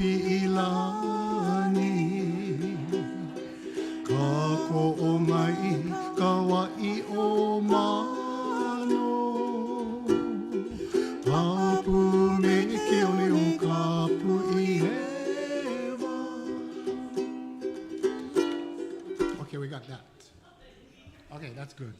pi'ilani ka ko'omai ka wa'i o mano papu me ke ole o ka pu'i hewa. Okay, we got that. Okay, that's good.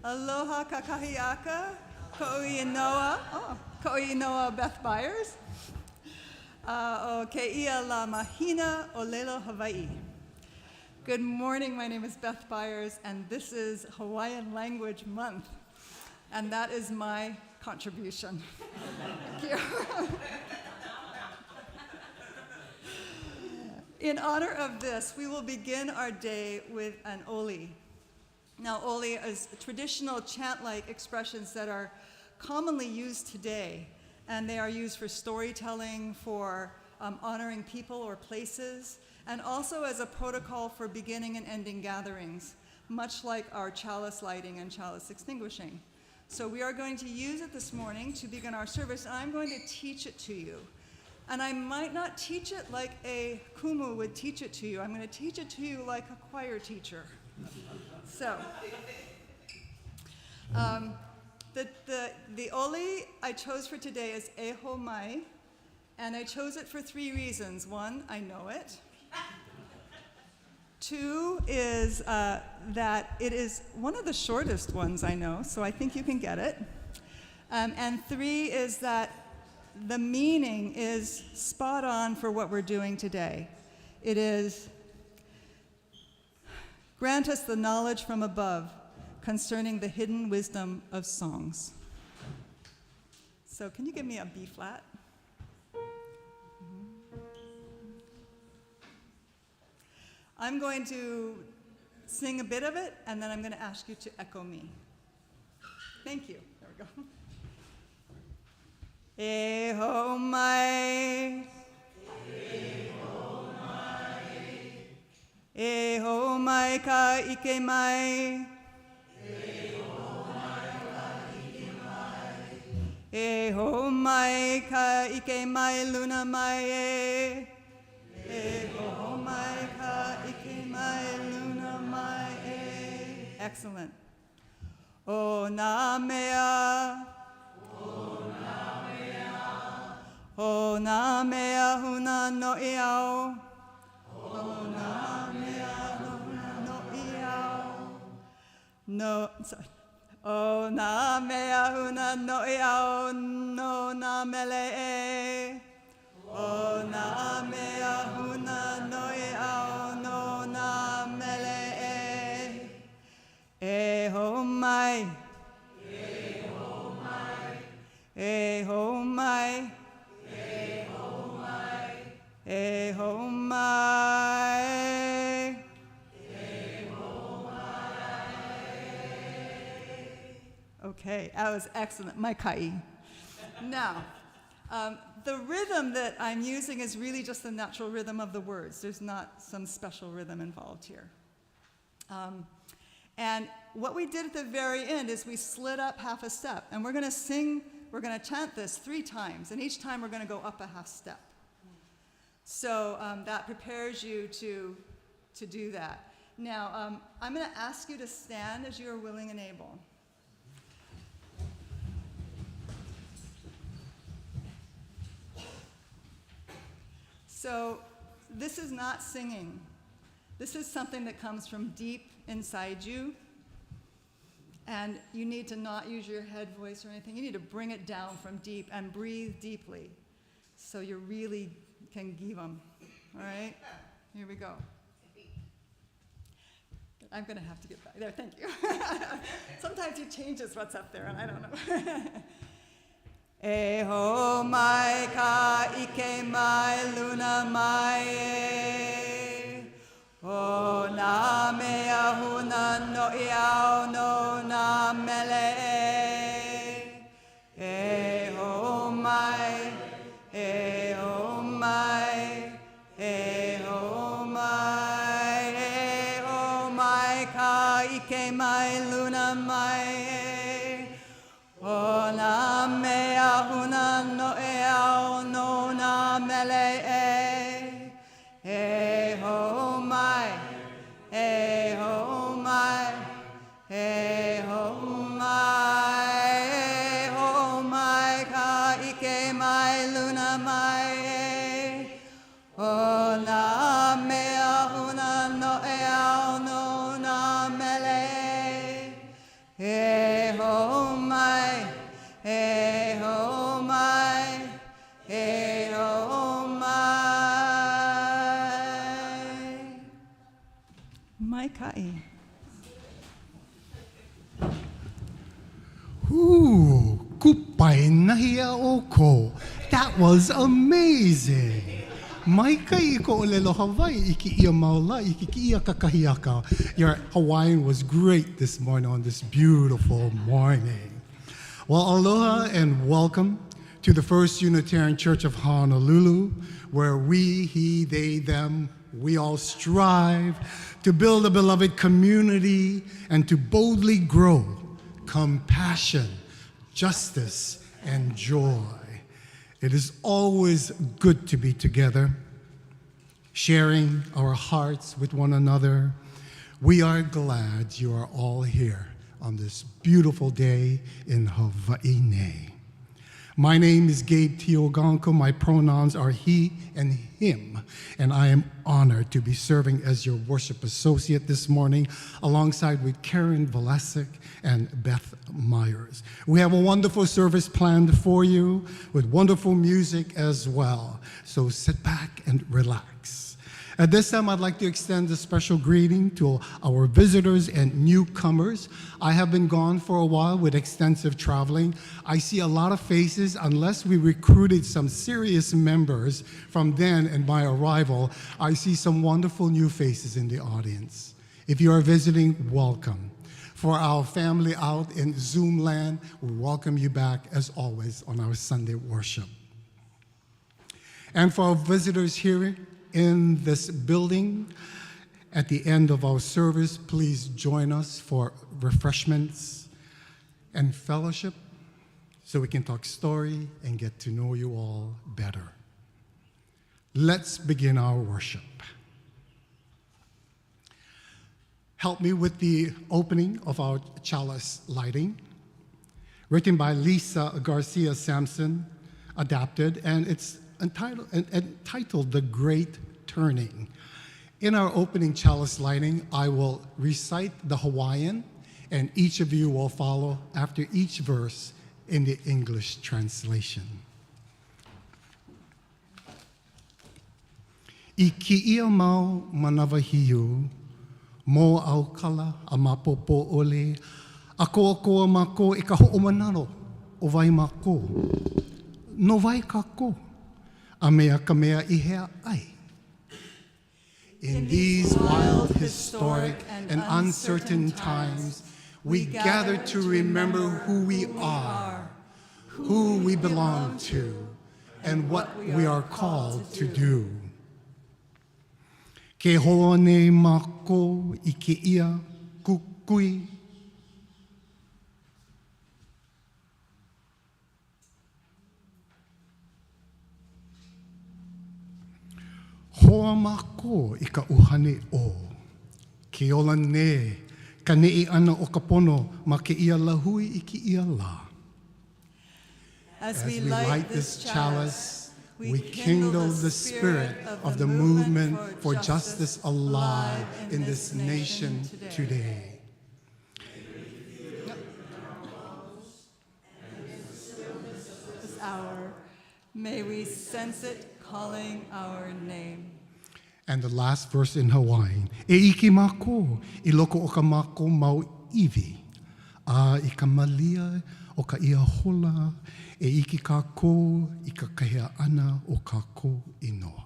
Aloha kakahiaka, ko'inoa, ko'inoa Beth Byers. O keia la mahina ʻŌlelo Hawaiʻi. Good morning, my name is Beth Byers, and this is Hawaiian Language Month, and that is my contribution. Thank you. In honor of this, we will begin our day with an oli. Now, oli is traditional chant-like expressions that are commonly used today, and they are used for storytelling, for honoring people or places, and also as a protocol for beginning and ending gatherings, much like our chalice lighting and chalice extinguishing. So we are going to use it this morning to begin our service, and I'm going to teach it to you. And I might not teach it like a kumu would teach it to you. I'm going to teach it to you like a choir teacher. So, the oli I chose for today is eho mai, and I chose it for 3 reasons. 1, I know it. 2 is that it is one of the shortest ones I know, so I think you can get it. And 3 is that the meaning is spot on for what we're doing today. It is, grant us the knowledge from above concerning the hidden wisdom of songs. So can you give me a B flat? I'm going to sing a bit of it, and then I'm going to ask you to echo me. Thank you. There we go. Eho mai, eho mai, eho mai ka ike mai, eho mai ka ike mai, eho mai ka ike mai luna mai, eho mai ka ike mai luna mai. Excellent. O na mea, o na mea huna no'i au. O na mea huna no'i au. No, sorry. O na mea huna no'i au no na mele e. O na mea huna no'i au no na mele e. E ho mai. E ho mai. E ho mai. Eho mai, eho mai. Okay, that was excellent, my kai. Now, the rhythm that I'm using is really just the natural rhythm of the words. There's not some special rhythm involved here. And what we did at the very end is we slid up half a step, and we're going to chant this 3 times, and each time we're going to go up a half step. So that prepares you to do that. Now, I'm going to ask you to stand as you are willing and able. So this is not singing. This is something that comes from deep inside you. And you need to not use your head voice or anything. You need to bring it down from deep and breathe deeply. So you really can give them. All right? Here we go. I'm going to have to get back there. Thank you. Sometimes he changes what's up there, and I don't know. Eho mai ka ike mai luna mai e. O na mea huna no'i au no na mele e. Eho mai, eho mai, eho mai, eho mai ka ike mai luna mai e. O na mea huna no'i au no na mele e. Eho mai, eho mai, eho mai, eho mai ka ike mai luna mai e. O na mea huna no'i au no na mele e. Ka'i. Ooh, kupai nahia o ko. That was amazing. Mai kai ko ʻŌlelo Hawaii iki ia maula iki ki ia kakahiaka. Your Hawaiian was great this morning on this beautiful morning. Well, aloha and welcome to the First Unitarian Church of Honolulu, where we, he, they, them, we all strive to build a beloved community and to boldly grow compassion, justice, and joy. It is always good to be together, sharing our hearts with one another. We are glad you are all here on this beautiful day in Hawaii. My name is Gabe Tioganko. My pronouns are he and him, and I am honored to be serving as your worship associate this morning alongside with Karen Velasek and Beth Myers. We have a wonderful service planned for you with wonderful music as well, so sit back and relax. At this time, I'd like to extend a special greeting to our visitors and newcomers. I have been gone for a while with extensive traveling. I see a lot of faces. Unless we recruited some serious members from then and my arrival, I see some wonderful new faces in the audience. If you are visiting, welcome. For our family out in Zoom land, we welcome you back as always on our Sunday worship. And for our visitors here in this building, at the end of our service, please join us for refreshments and fellowship so we can talk story and get to know you all better. Let's begin our worship. Help me with the opening of our chalice lighting, written by Lisa Garcia Sampson, adapted, and it's entitled The Great Turning. In our opening chalice lighting, I will recite the Hawaiian, and each of you will follow after each verse in the English translation. I ki'ia mau manawa hiu, mo aukala a mapopo ole, a koa mako I ka ho'omanaro o vai mako. No vai kako, a mea ka mea I hea ai. In these wild, historic, and uncertain times, we gather to remember who we are, who we belong to, and what we are called to do. Ke hoa nei mako I ke ia kukui. Hoa mako I ka uhane o. Ke ola ne, ka ne'i ana o ka pono ma ke ia lahui I ke ia la. As we light this chalice, we kindle the spirit of the movement for justice alive in this nation today. This hour, may we sense it calling our name. And the last verse in Hawaiian. E iki mako, I loko o ka mako mau iwi. A I ka malia o ka ia hola, e iki kako I ka kahea ana o kako inoa.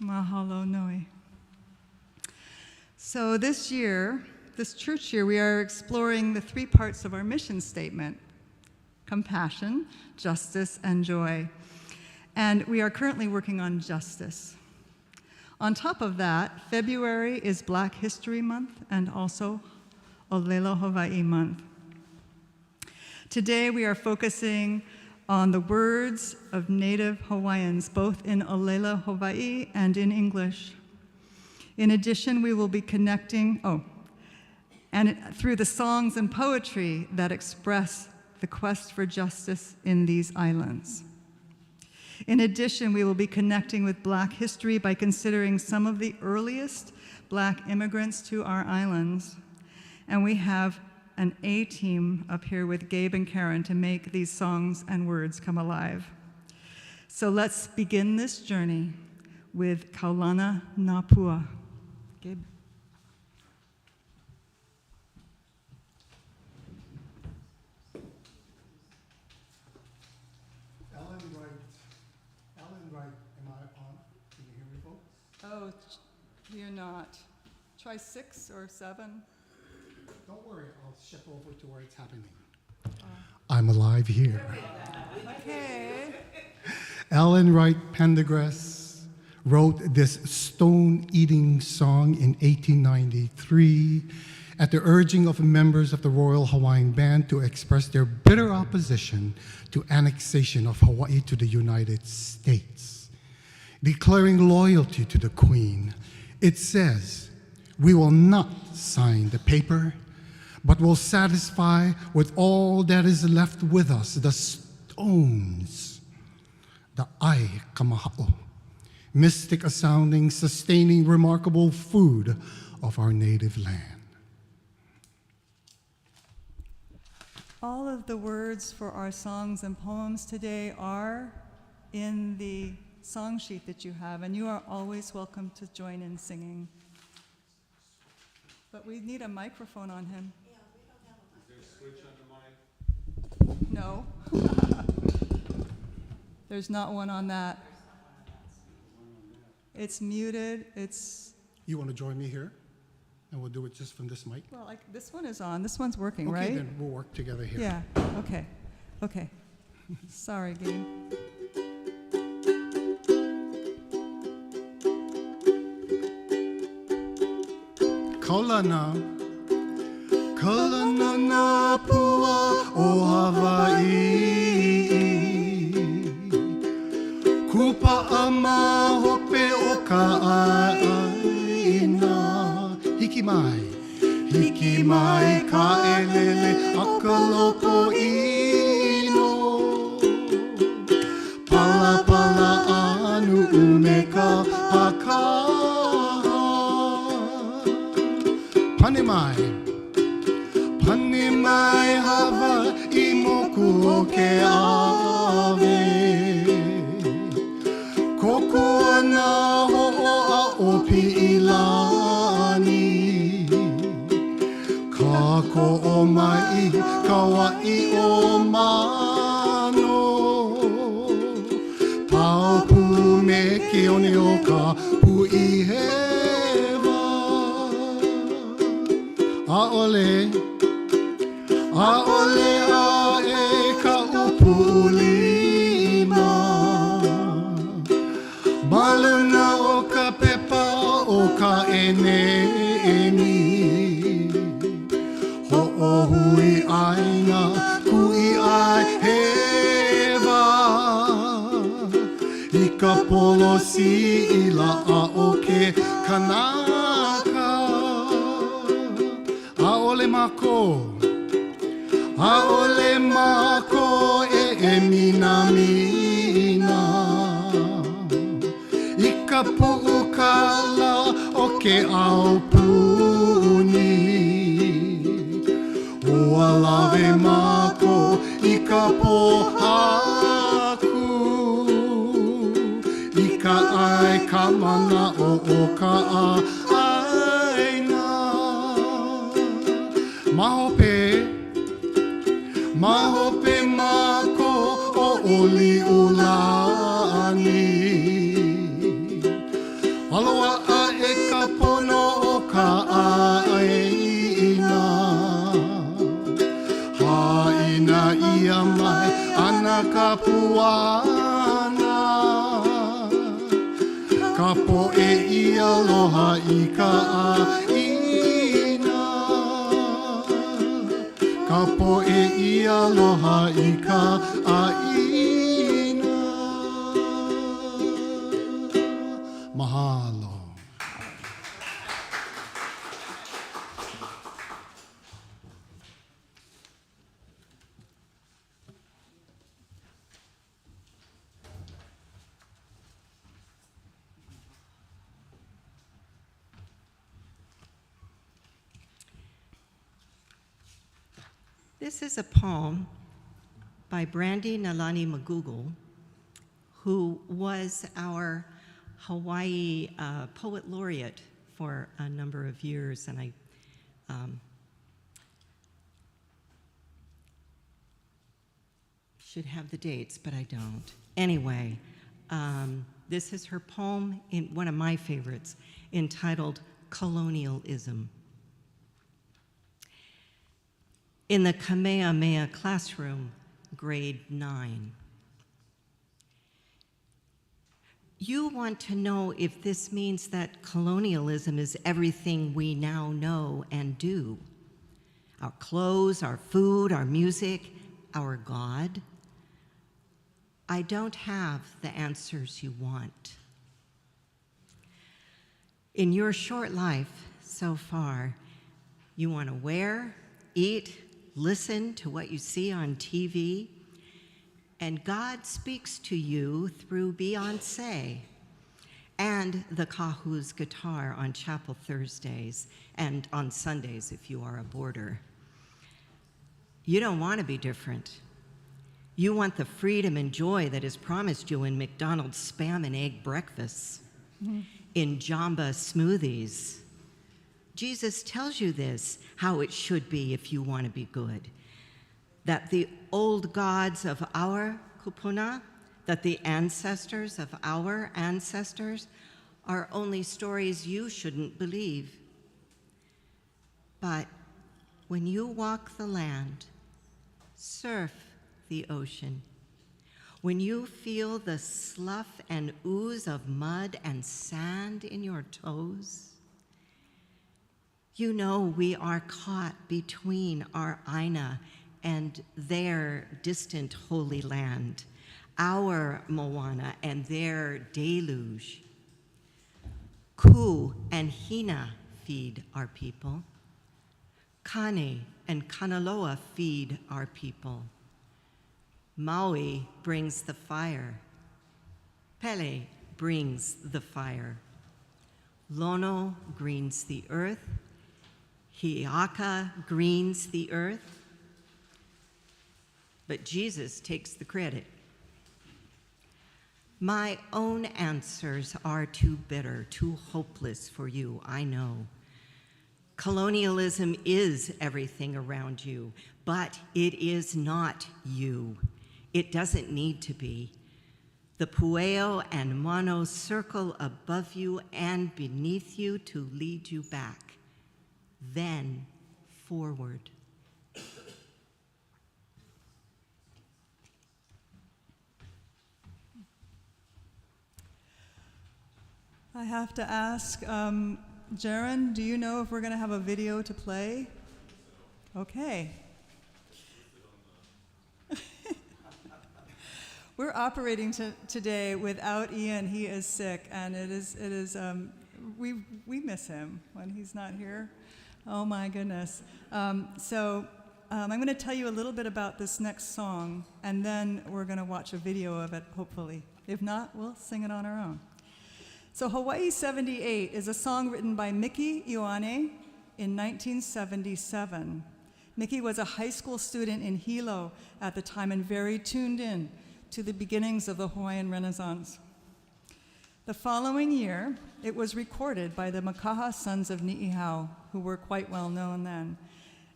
Mahalo nui. So this year, this church year, we are exploring the three parts of our mission statement: compassion, justice, and joy. And we are currently working on justice. On top of that, February is Black History Month and also ʻŌlelo Hawaii Month. Today we are focusing on the words of Native Hawaiians, both in ʻŌlelo Hawaii and in English. In addition, we will be connecting, and through the songs and poetry that express the quest for justice in these islands. In addition, we will be connecting with Black history by considering some of the earliest Black immigrants to our islands. And we have an A-team up here with Gabe and Karen to make these songs and words come alive. So let's begin this journey with Kaulana Napua. Gabe. Ellen Wright, am I on? Can you hear me, folks? Oh, you're not. Try 6 or 7. Don't worry, I'll shift over to where it's happening. I'm alive here. Okay. Ellen Wright Pendergrass wrote this stone-eating song in 1893 at the urging of members of the Royal Hawaiian Band to express their bitter opposition to annexation of Hawaii to the United States. Declaring loyalty to the Queen, it says, "We will not sign the paper, but will satisfy with all that is left with us, the stones, the Ka Mahina, mystic sounding, sustaining, remarkable food of our native land." All of the words for our songs and poems today are in the song sheet that you have, and you are always welcome to join in singing. But we need a microphone on him. Yeah, we don't have a mic. Is there a switch on the mic? No. There's not one on that. It's muted. It's, You want to join me here? And we'll do it just from this mic? well, like this one is on. This one's working, Okay, right? then we'll work together here. Yeah, okay, okay. Sorry, Gabe. Kaulana, Kaulana Napua o Hawaii, Kupa'a mahope o ka aina, Hiki mai ka elele a ka loko ino, Pala pala anu ume ka pakaha, Pane mai hava I moku o ke ave, Kokua na ho'o a opi ilani, Ka ko'o mai ka wa'i o mano, Paupu me ke one o ka pui hewa, Aole a e ka upulima, Baluna o ka pepa o ka enemi, Ho'ohui aina kui ai hewa, I ka polosi I la'a o ke kanaka, Aole mako e mina mina, I ka pu'ukala o ke au puni, Ua lawe mako I ka pohaku, I ka ai ka mana o ka aina, Mahope mako o oli ulani, moana. Ka poʻe I aloha I ka ʻāina. Ka poʻe I aloha I ka ʻāina. Mahalo. This is a poem by Brandy Nalani Magugu, who was our Hawaii poet laureate for a number of years, and I should have the dates, but I don't. Anyway, this is her poem, in one of my favorites, entitled Colonialism. In the Kamehameha classroom, grade 9. You want to know if this means that colonialism is everything we now know and do. Our clothes, our food, our music, our God. I don't have the answers you want. In your short life so far, you want to wear, eat, listen to what you see on TV, and God speaks to you through Beyoncé and the Kahu's guitar on Chapel Thursdays and on Sundays if you are a boarder. You don't want to be different. You want the freedom and joy that is promised you in McDonald's spam and egg breakfasts, in Jamba smoothies. Jesus tells you this, how it should be if you want to be good. That the old gods of our kupuna, that the ancestors of our ancestors are only stories you shouldn't believe. But when you walk the land, surf the ocean, when you feel the slough and ooze of mud and sand in your toes, you know we are caught between our Aina and their distant holy land, our Moana and their deluge. Ku and Hina feed our people. Kane and Kanaloa feed our people. Maui brings the fire. Pele brings the fire. Lono greens the earth. Hiaka greens the earth, but Jesus takes the credit. My own answers are too bitter, too hopeless for you, I know. Colonialism is everything around you, but it is not you. It doesn't need to be. The pueo and mono circle above you and beneath you to lead you back. Then forward. I have to ask, Jaron, do you know if we're going to have a video to play? Okay. We're operating today without Ian. He is sick, and we miss him when he's not here. Oh my goodness. I'm going to tell you a little bit about this next song, and then we're going to watch a video of it, hopefully. If not, we'll sing it on our own. So Hawaii 78 is a song written by Miki Ioane in 1977. Miki was a high school student in Hilo at the time and very tuned in to the beginnings of the Hawaiian Renaissance. The following year, it was recorded by the Makaha Sons of Ni'ihau, who were quite well known then.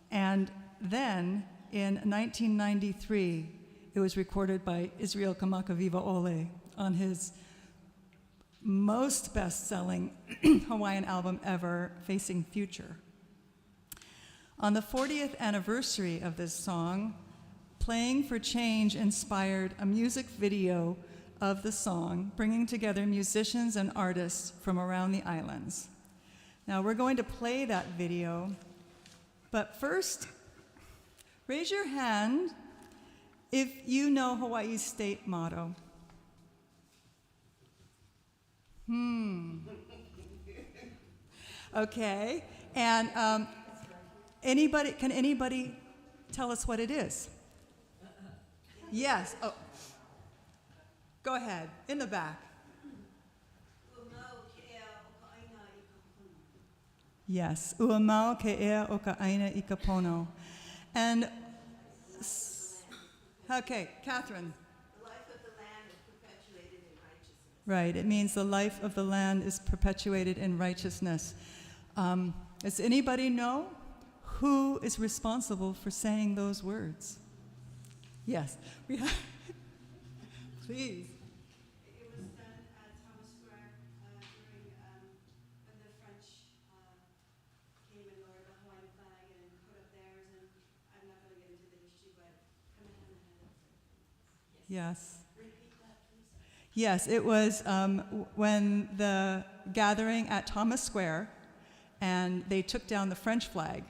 And then, in 1993, it was recorded by Israel Kamakawiwa Ole on his most best-selling Hawaiian album ever, Facing Future. On the 40th anniversary of this song, Playing for Change inspired a music video of the song, bringing together musicians and artists from around the islands. Now we're going to play that video, but first, raise your hand if you know Hawaii's state motto. Okay, and can anybody tell us what it is? Yes. Oh, go ahead. In the back. Yes. Uamau ke ea o ka aina I ka pono. And okay, Catherine. The life of the land is perpetuated in righteousness. Right. It means the life of the land is perpetuated in righteousness. Does anybody know who is responsible for saying those words? Yes. We have. Please. It was done at Thomas Square during when the French came and lowered the Hawaiian flag and put up theirs. And I'm not going to get into the history, but Ka Mahina had it. Yes. Repeat that, please. Yes, it was when the gathering at Thomas Square, and they took down the French flag.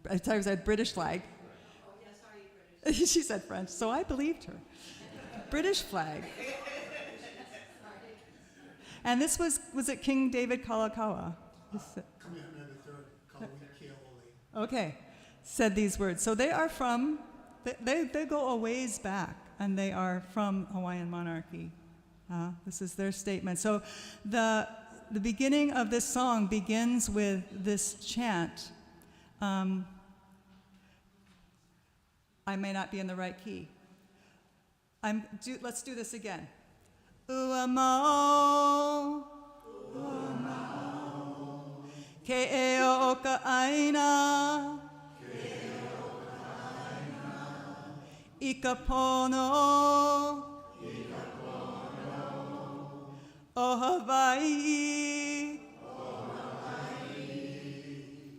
I said British flag. Oh, yeah, sorry, British. She said French, so I believed her. British flag. And this was it King David Kalakaua? Okay, said these words. So they are from, they go a ways back, and they are from Hawaiian monarchy. This is their statement. So the beginning of this song begins with this chant. I may not be in the right key. Let's do this again. Uamau, uamau, ke eo o ka aina, I ka pono, o Hawaiʻi.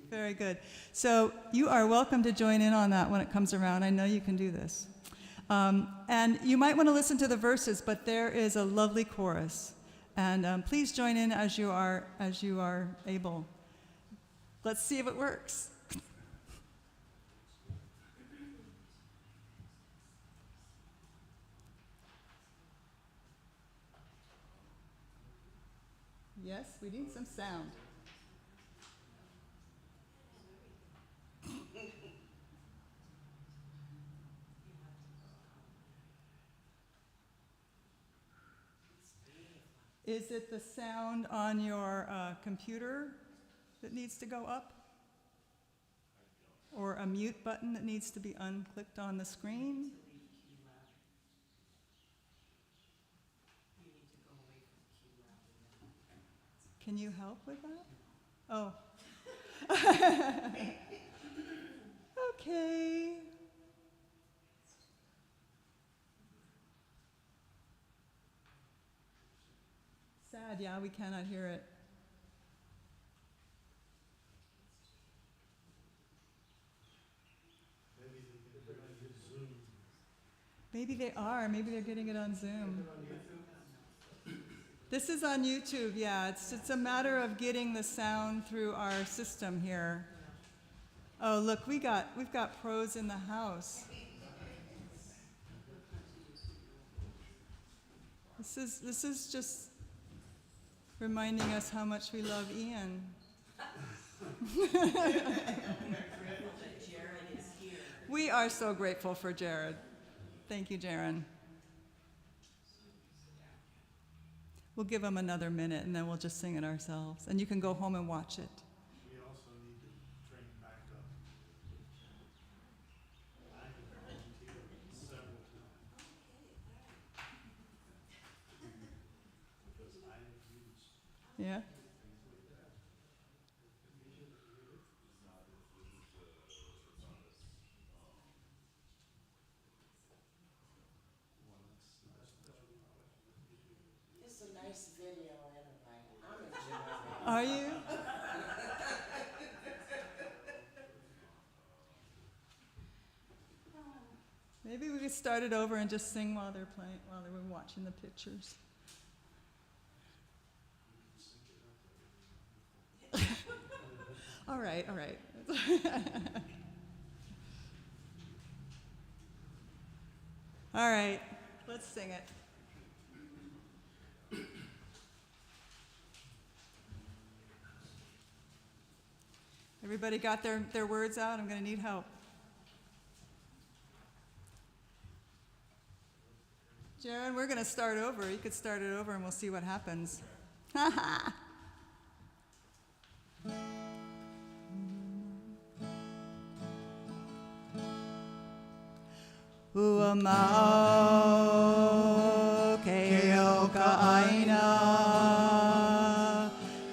Very good. So you are welcome to join in on that when it comes around. I know you can do this. And you might want to listen to the verses, but there is a lovely chorus. And please join in as you are able. Let's see if it works. Yes, we need some sound. Is it the sound on your computer that needs to go up? Or a mute button that needs to be unclicked on the screen? Can you help with that? Oh. Okay. Sad, yeah, we cannot hear it. Maybe they are. Maybe they're getting it on Zoom. This is on YouTube, yeah. It's a matter of getting the sound through our system here. Oh, look, we've got pros in the house. This is just reminding us how much we love Ian. We are so grateful for Jared. Thank you, Jaron. We'll give him another minute, and then we'll just sing it ourselves. And you can go home and watch it. We also need to train back up. I have volunteered several times. Because I have used Yeah? It's a nice video anyway. I'm enjoying it. Are you? Maybe we could start it over and just sing while they're playing, while they were watching the pictures. All right, all right. All right, let's sing it. Everybody got their words out? I'm going to need help. Jaron, we're going to start over. You could start it over and we'll see what happens. Ha ha! Uamau ke o ka aina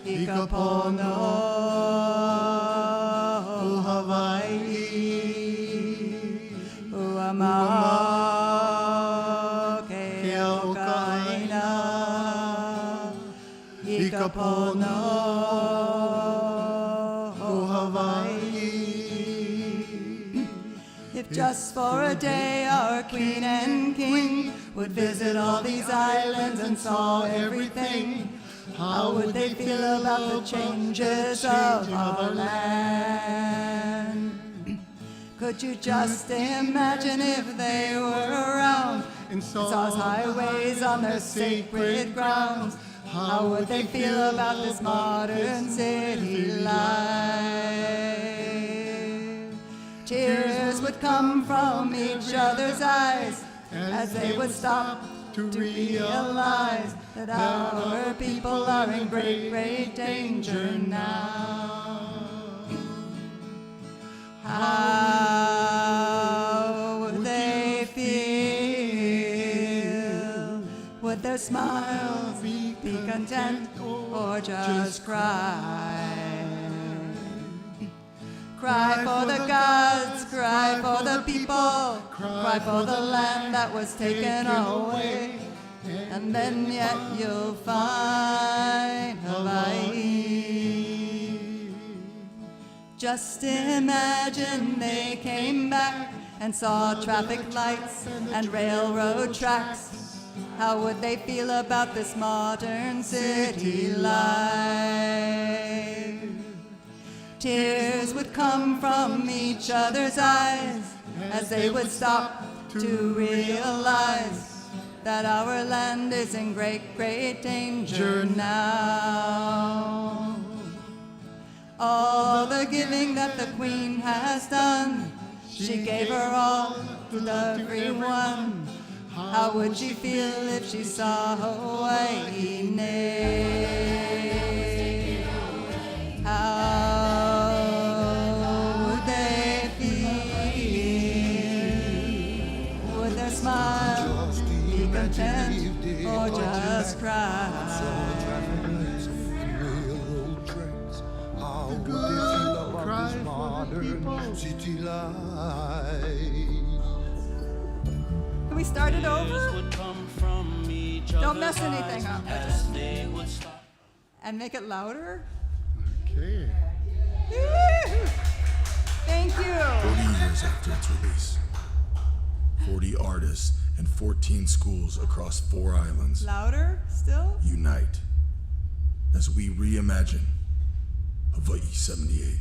I ka pono o Hawaiʻi. Uamau ke o ka aina I ka pono o Hawaiʻi. If just for a day our queen and king would visit all these islands and saw everything, how would they feel about the changes of our land? Could you just imagine if they were around and saw highways on their sacred grounds? How would they feel about this modern city life? Tears would come from each other's eyes as they would stop to realize that our people are in great, great danger now. How would they feel? Would their smiles be content or just cry? Cry for the gods, cry for the people, cry for the land that was taken away. And then yet you'll find Hawaii. Just imagine they came back and saw traffic lights and railroad tracks. How would they feel about this modern city life? Tears would come from each other's eyes as they would stop to realize that our land is in great, great danger now. All the giving that the Queen has done, she gave her all to everyone. How would she feel if she saw Hawaii nay? How would they feel? Would their smiles be content or just cry? Can we start it over? Don't mess anything up. And make it louder? Okay. Thank you. 40 years after its release, 40 artists and 14 schools across 4 islands Louder still? unite as we reimagine Hawaii 78.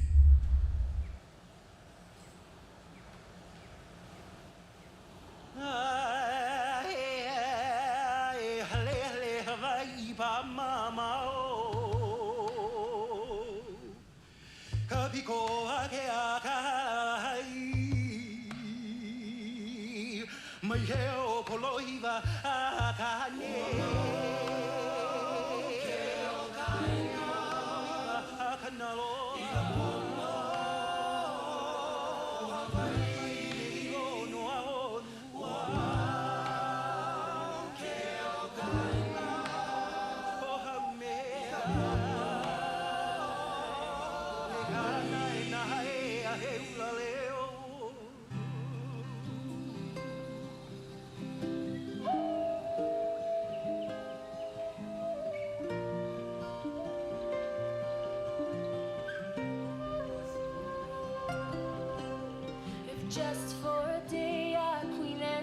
Just for a day, our queen and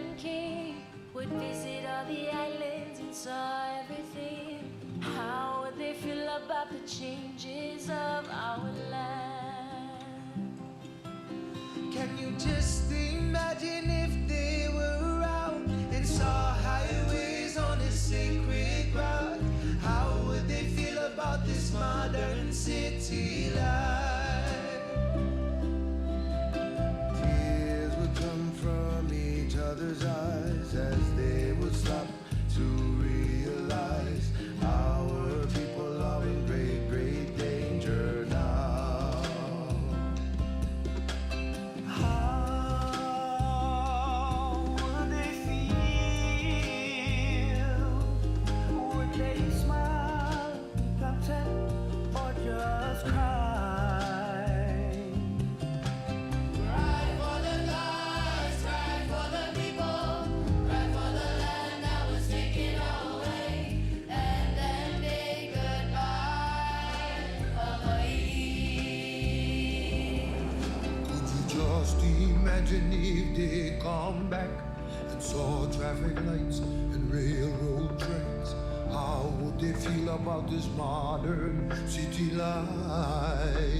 visit all the islands and saw everything, how would they feel about the changes of our land? Can you just imagine if they were out and saw highways on a sacred route? How would they feel about this modern city life? Tears would come from each other's eyes as they would stop to realize our people are in great, great danger now. How would they feel? Would they smile, content, or just cry? Cry for the lives, cry for the people, cry for the land that was taken away, and then bid goodbye, Hawaiʻi. Could you just imagine if they come back and saw traffic lights and railroad tracks? How would they feel about this modern city life?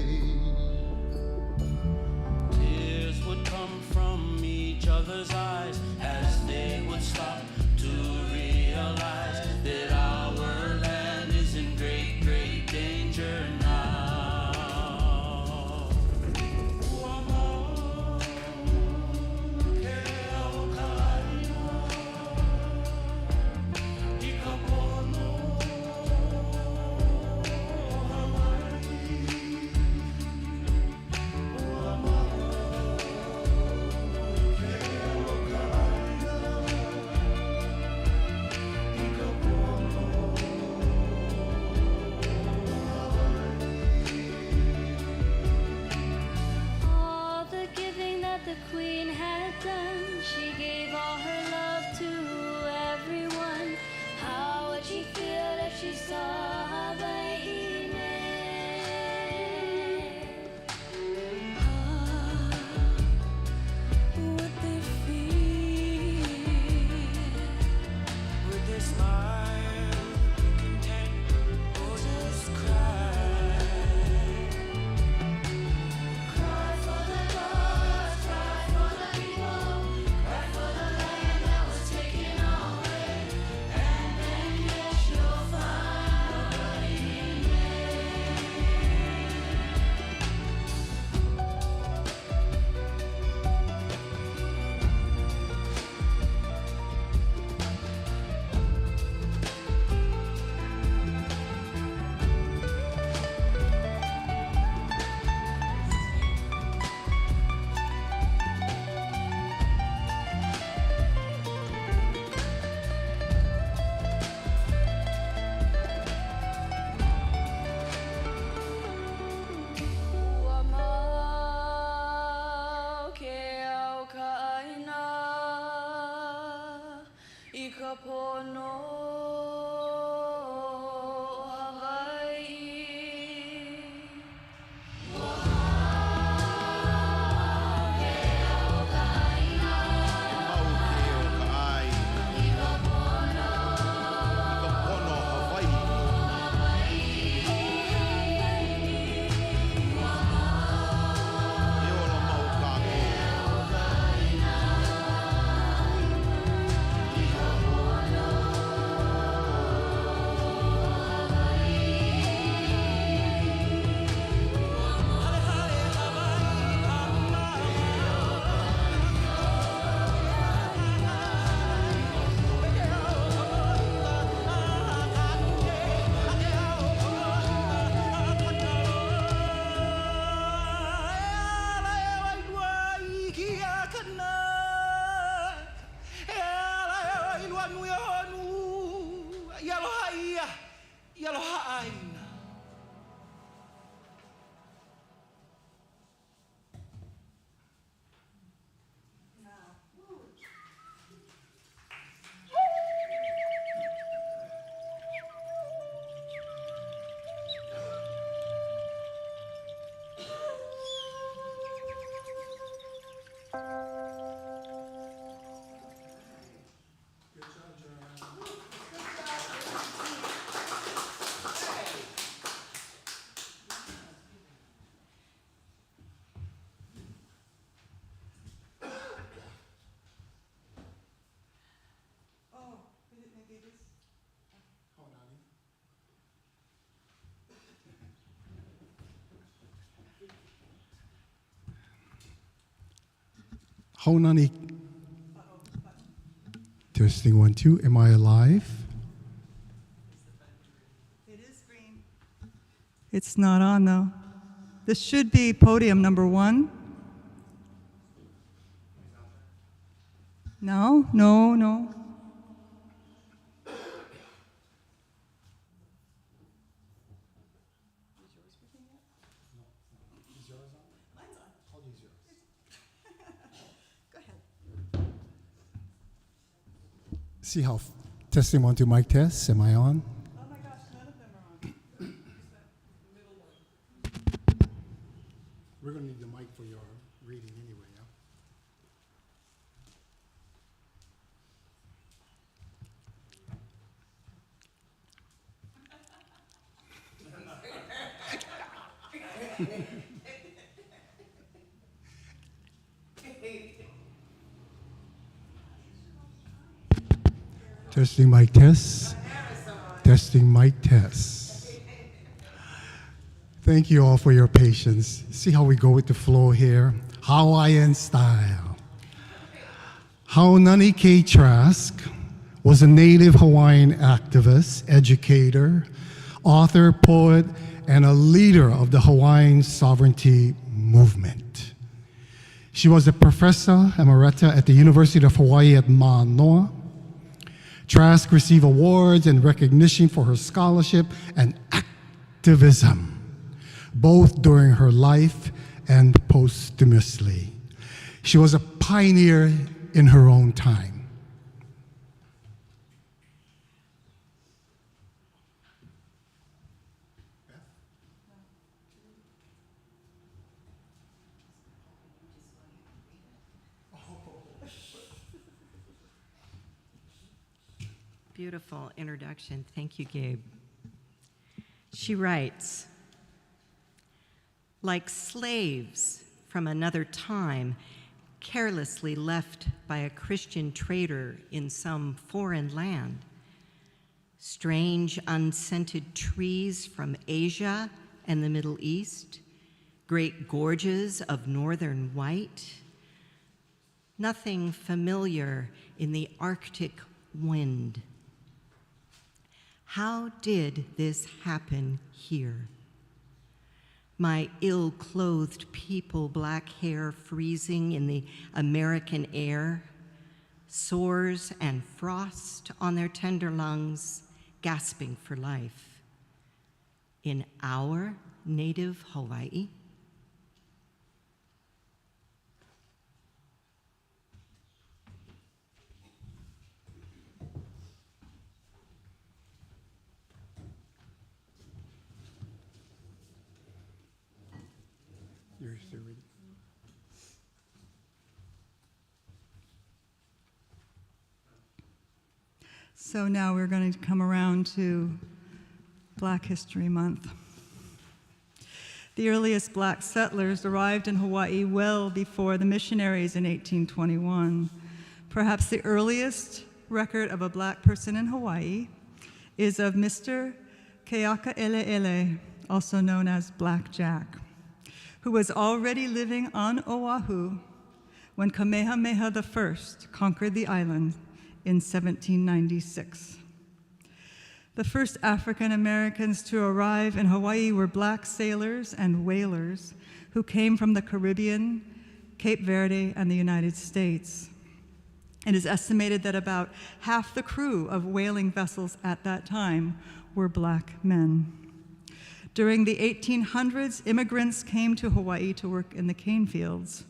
Tears would come from each other's eyes as they would stop to realize that our land is in great, great danger now. All the giving that the Queen had done, she gave all her love to everyone. How would she feel if she saw Hawaiʻi men? How would they feel? Would they smile, be content, or just cry? Cry for the lost, cry for the people, cry for the land that was taken away, and then yes, you'll find Hawaiʻi men. Ua ke au ka ʻaina I ka pono Hawaii. Haunani. Testing 1, 2. Am I alive? It is green. It's not on though. This should be podium number 1. No, no, no. See how testing 1, 2 mic test. Am I on? Oh my gosh, none of them are on. We're going to need the mic for your reading anyway. Yeah? Testing mic test. Testing mic test. Thank you all for your patience. See how we go with the flow here? Hawaiian style. Haunani K. Trask was a Native Hawaiian activist, educator, author, poet, and a leader of the Hawaiian sovereignty movement. She was a professor emerita at the University of Hawaii at Manoa. Trask received awards and recognition for her scholarship and activism, both during her life and posthumously. She was a pioneer in her own time. Beautiful introduction. Thank you, Gabe. She writes, like slaves from another time, carelessly left by a Christian trader in some foreign land, strange unscented trees from Asia and the Middle East, great gorges of northern white, nothing familiar in the Arctic wind. How did this happen here? My ill-clothed people, black hair freezing in the American air, sores and frost on their tender lungs, gasping for life. In our native Hawaii, You're still reading. So now we're going to come around to Black History Month. The earliest black settlers arrived in Hawaii well before the missionaries in 1821. Perhaps the earliest record of a black person in Hawaii is of Mr. Keakaʻelele, also known as Black Jack, who was already living on Oahu when Kamehameha I conquered the island in 1796. The first African Americans to arrive in Hawaii were black sailors and whalers who came from the Caribbean, Cape Verde, and the United States. It is estimated that about half the crew of whaling vessels at that time were black men. During the 1800s, immigrants came to Hawaii to work in the cane fields.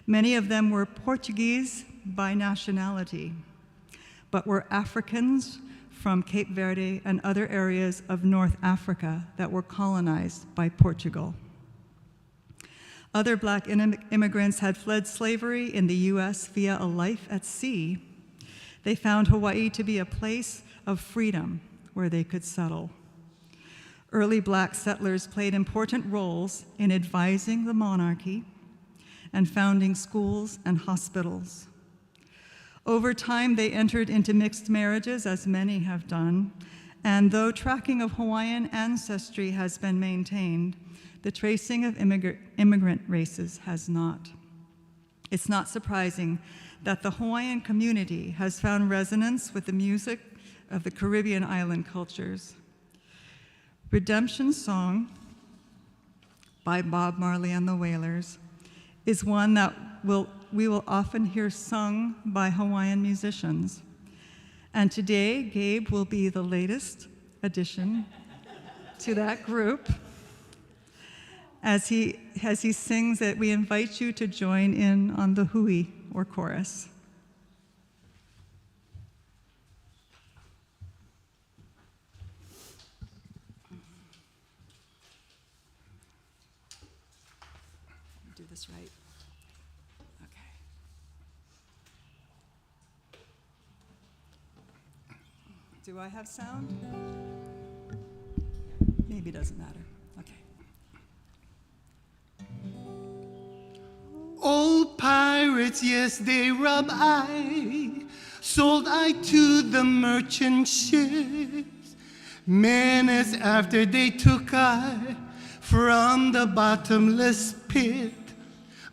Many of them were Portuguese by nationality, but were Africans from Cape Verde and other areas of North Africa that were colonized by Portugal. Other black immigrants had fled slavery in the US via a life at sea. They found Hawaii to be a place of freedom where they could settle. Early black settlers played important roles in advising the monarchy and founding schools and hospitals. Over time, they entered into mixed marriages, as many have done, and though tracking of Hawaiian ancestry has been maintained, the tracing of immigrant races has not. It's not surprising that the Hawaiian community has found resonance with the music of the Caribbean island cultures. Redemption Song by Bob Marley and the Wailers is one that we will often hear sung by Hawaiian musicians. And today, Gabe will be the latest addition to that group. As he sings it, we invite you to join in on the hui, or chorus. Do this right. Okay. Do I have sound? Maybe it doesn't matter. Okay. Old pirates, yes, they rob I, sold I to the merchant ships. Minutes after they took I from the bottomless pit.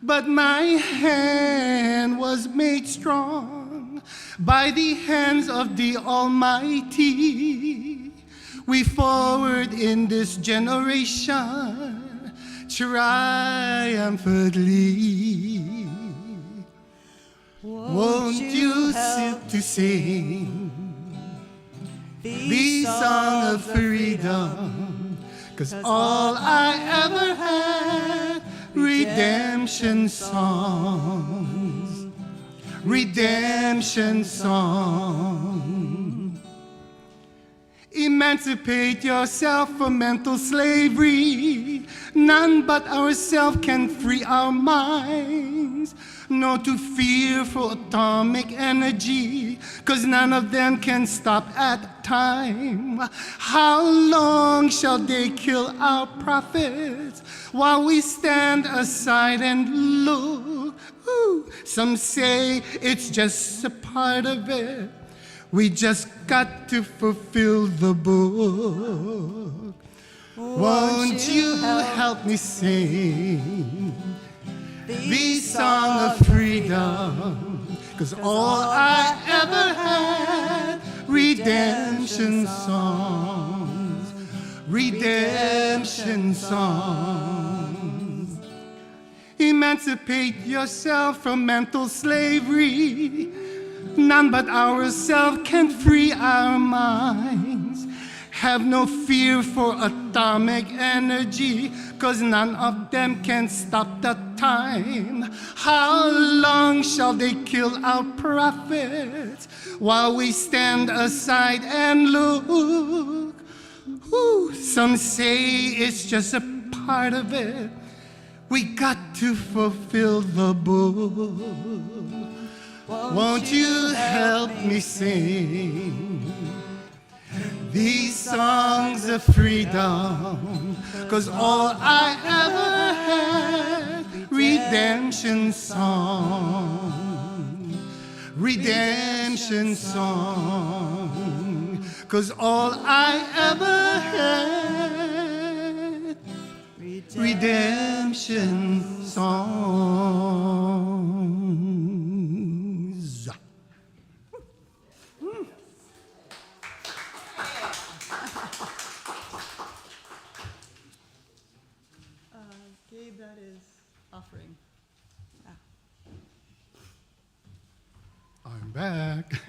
But my hand was made strong by the hands of the Almighty. We forward in this generation triumphantly. Won't you sit to sing the song of freedom? 'Cause all I ever had, redemption songs, redemption songs. Emancipate yourself from mental slavery. None but ourselves can free our minds. No to fear for atomic energy, 'cause none of them can stop at time. How long shall they kill our prophets while we stand aside and look? Ooh, some say it's just a part of it. We just got to fulfill the book. Won't you help me sing the song of freedom? 'Cause all I ever had, redemption songs, redemption songs. Emancipate yourself from mental slavery. None but ourselves can free our minds. Have no fear for atomic energy, 'cause none of them can stop the time. How long shall they kill our prophets while we stand aside and look? Ooh, some say it's just a part of it. We got to fulfill the book. Won't you help me sing these songs of freedom? 'Cause all I ever had, redemption song, redemption song. 'Cause all I ever had, redemption songs. Gabe, that is offering. I'm back.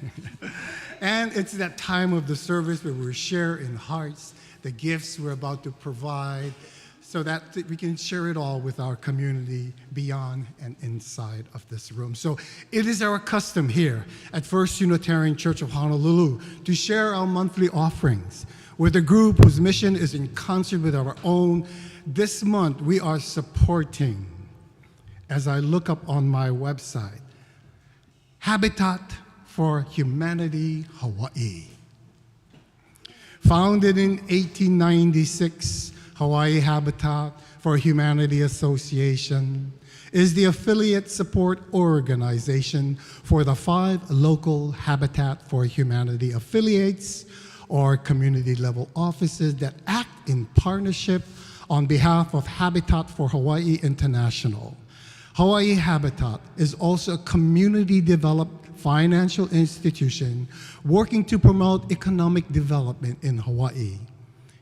And it's that time of the service where we share in hearts the gifts we're about to provide so that we can share it all with our community beyond and inside of this room. So it is our custom here at First Unitarian Church of Honolulu to share our monthly offerings with a group whose mission is in concert with our own. This month we are supporting, as I look up on my website, Habitat for Humanity Hawaii. Founded in 1896, Hawaii Habitat for Humanity Association is the affiliate support organization for the 5 local Habitat for Humanity affiliates or community level offices that act in partnership on behalf of Habitat for Hawaii International. Hawaii Habitat is also a community-developed financial institution working to promote economic development in Hawaii.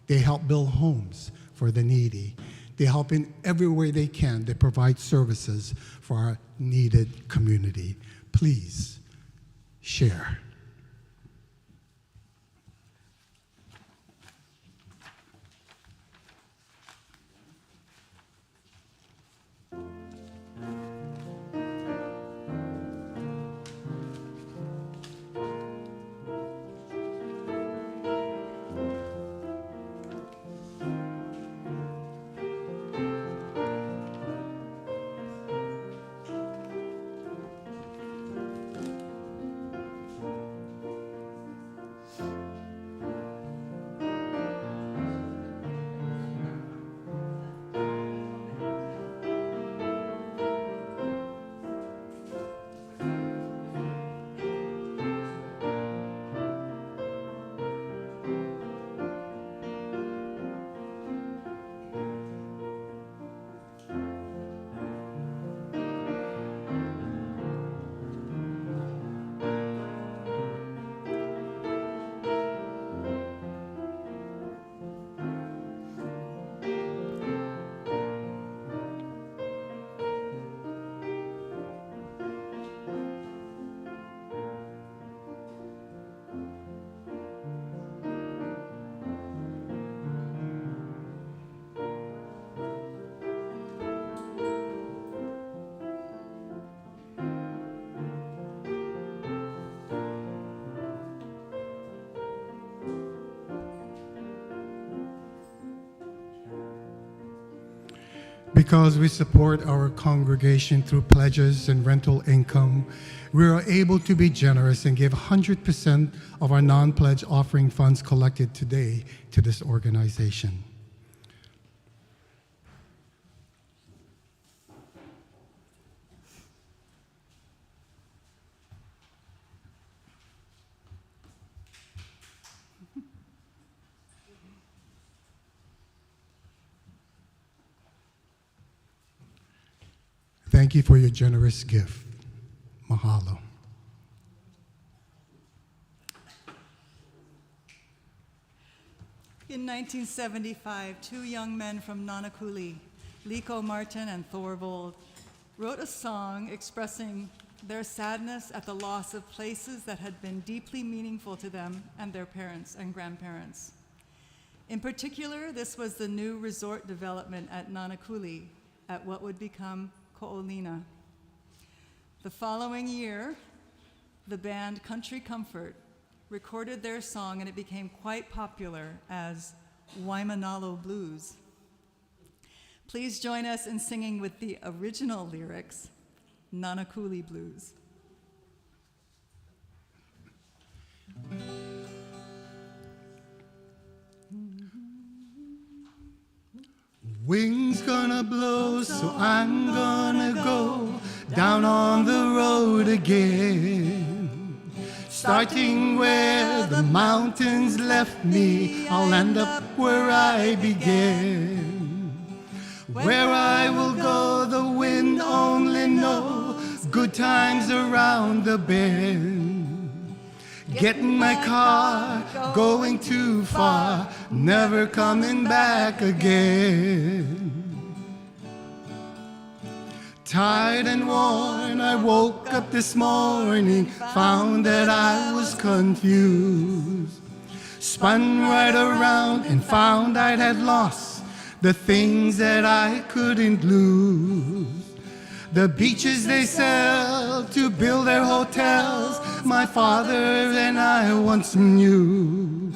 They help build homes for the needy. They help in every way they can. They provide services for our needed community. Please share. Because we support our congregation through pledges and rental income, we are able to be generous and give 100% of our non-pledge offering funds collected today to this organization. Thank you for your generous gift. Mahalo. In 1975, two young men from Nanakuli, Liko Martin and Thorvald, wrote a song expressing their sadness at the loss of places that had been deeply meaningful to them and their parents and grandparents. In particular, this was the new resort development at Nanakuli at what would become Ko'olina. The following year, the band Country Comfort recorded their song and it became quite popular as Waimanalo Blues. Please join us in singing with the original lyrics, Nanakuli Blues. Wind's gonna blow, so I'm gonna go down on the road again. Starting where the mountains left me, I'll end up where I began. Where I will go, the wind only knows. Good times around the bend. Get in my car, going too far, never coming back again. Tired and worn, I woke up this morning, found that I was confused. Spun right around and found I had lost the things that I couldn't lose. The beaches they sell to build their hotels, my father and I once knew.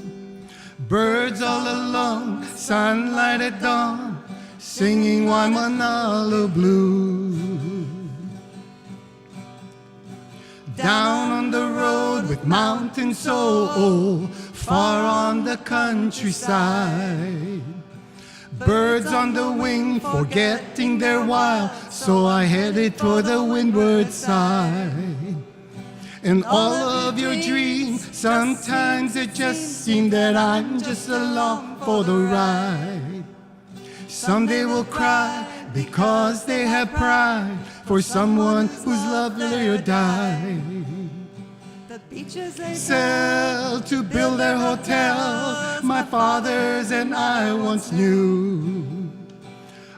Birds all along, sunlight at dawn, singing Waimanalo Blues. Down on the road with mountains so old, far on the countryside. Birds on the wing, forgetting their while, so I headed toward the windward side. In all of your dreams, sometimes it just seems that I'm just along for the ride. Someday we'll cry, because they have pride for someone whose love there died. The beaches they Sell to build their hotel, my fathers and I once knew.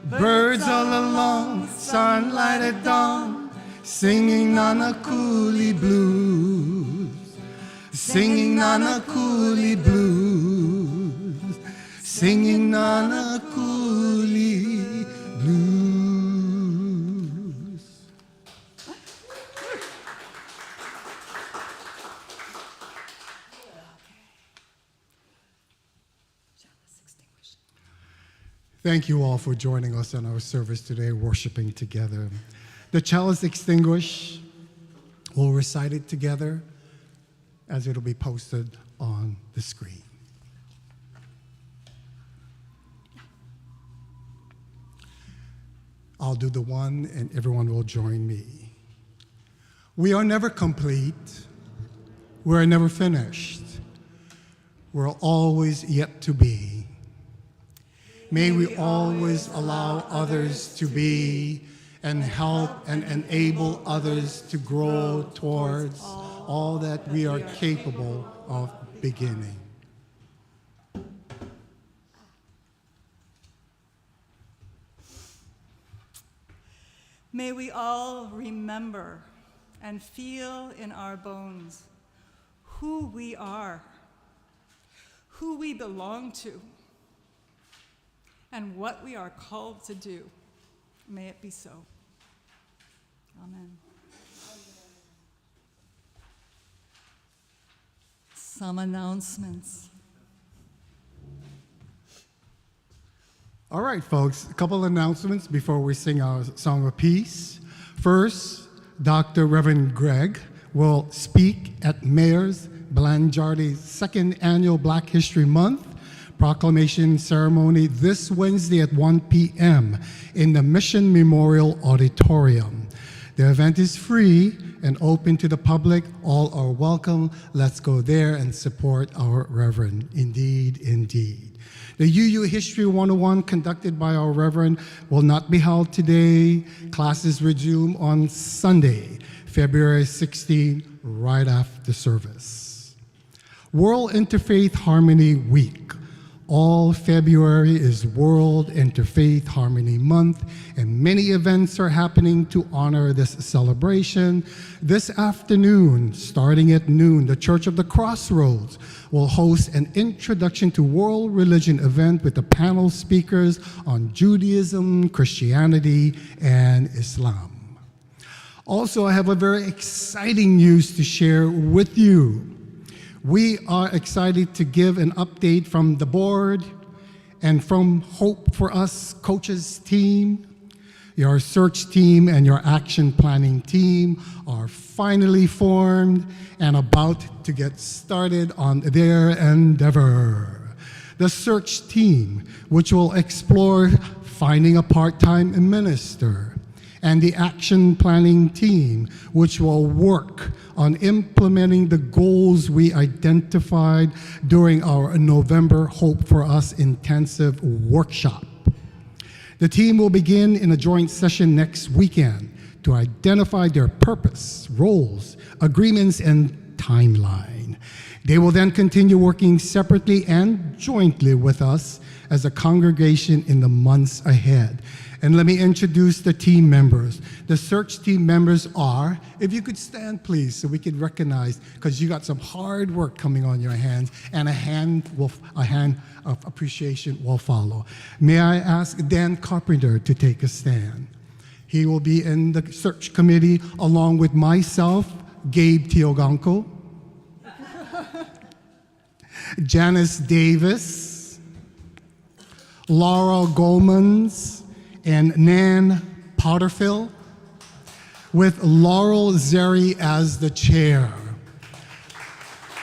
Birds all along, sunlight at dawn, singing Nanakuli blues, singing Nanakuli blues, singing Nanakuli blues. Thank you all for joining us in our service today, worshiping together. The chalice extinguish. We'll recite it together as it'll be posted on the screen. I'll do the one and everyone will join me. We are never complete. We're never finished. We're always yet to be. May we always allow others to be and help and enable others to grow towards all that we are capable of beginning. May we all remember and feel in our bones who we are, who we belong to, and what we are called to do. May it be so. Amen. Some announcements. All right, folks, a couple announcements before we sing our song of peace. First, Dr. Reverend Greg will speak at Mayor's Blangiardi's second annual Black History Month proclamation ceremony this Wednesday at 1 p.m. in the Mission Memorial Auditorium. The event is free and open to the public. All are welcome. Let's go there and support our Reverend. Indeed, indeed. The UU History 101 conducted by our Reverend will not be held today. Classes resume on Sunday, February 16, right after service. World Interfaith Harmony Week. All February is World Interfaith Harmony Month, and many events are happening to honor this celebration. This afternoon, starting at noon, the Church of the Crossroads will host an Introduction to World Religion event with the panel speakers on Judaism, Christianity, and Islam. Also, I have a very exciting news to share with you. We are excited to give an update from the board and from Hope for Us coaches team. Your search team and your action planning team are finally formed and about to get started on their endeavor. The search team, which will explore finding a part-time minister, and the action planning team, which will work on implementing the goals we identified during our November Hope for Us intensive workshop. The team will begin in a joint session next weekend to identify their purpose, roles, agreements, and timeline. They will then continue working separately and jointly with us as a congregation in the months ahead. And let me introduce the team members. The search team members are, if you could stand please so we could recognize, because you got some hard work coming on your hands, and a hand of appreciation will follow. May I ask Dan Carpenter to take a stand. He will be in the search committee along with myself, Gabe Tioganko, Janice Davis, Laura Gomans, and Nan Potterfill, with Laurel Zeri as the chair.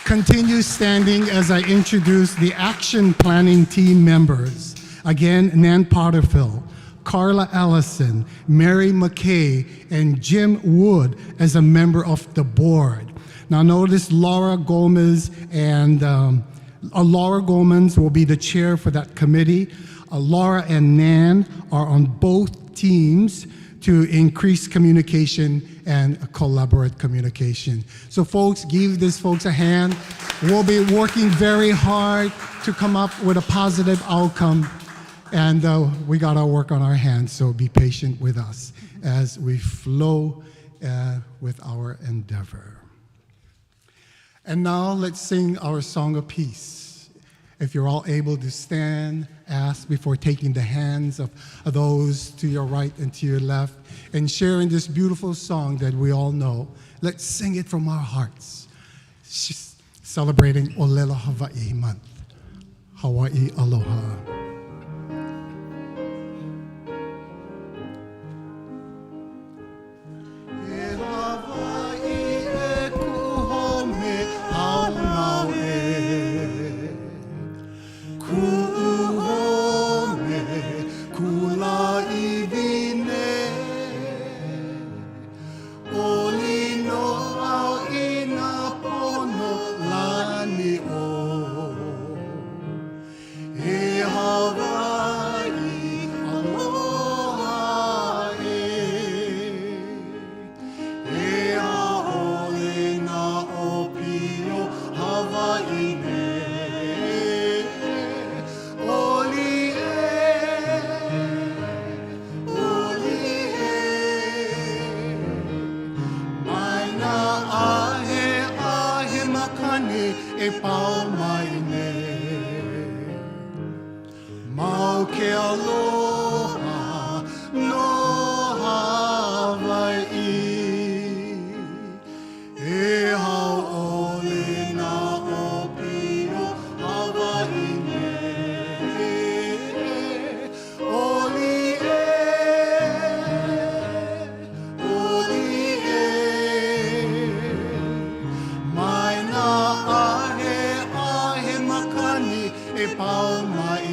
Continue standing as I introduce the action planning team members. Again, Nan Potterfill, Carla Allison, Mary McKay, and Jim Wood as a member of the board. Now notice Laura Gomez and Laura Gomez will be the chair for that committee. Laura and Nan are on both teams to increase communication and collaborate communication. So folks, give these folks a hand. We'll be working very hard to come up with a positive outcome, and we got our work on our hands, so be patient with us as we flow with our endeavor. And now let's sing our song of peace. If you're all able to stand, ask before taking the hands of those to your right and to your left and sharing this beautiful song that we all know. Let's sing it from our hearts, celebrating ʻŌlelo Hawaii Month. Hawaii Aloha. Pau mai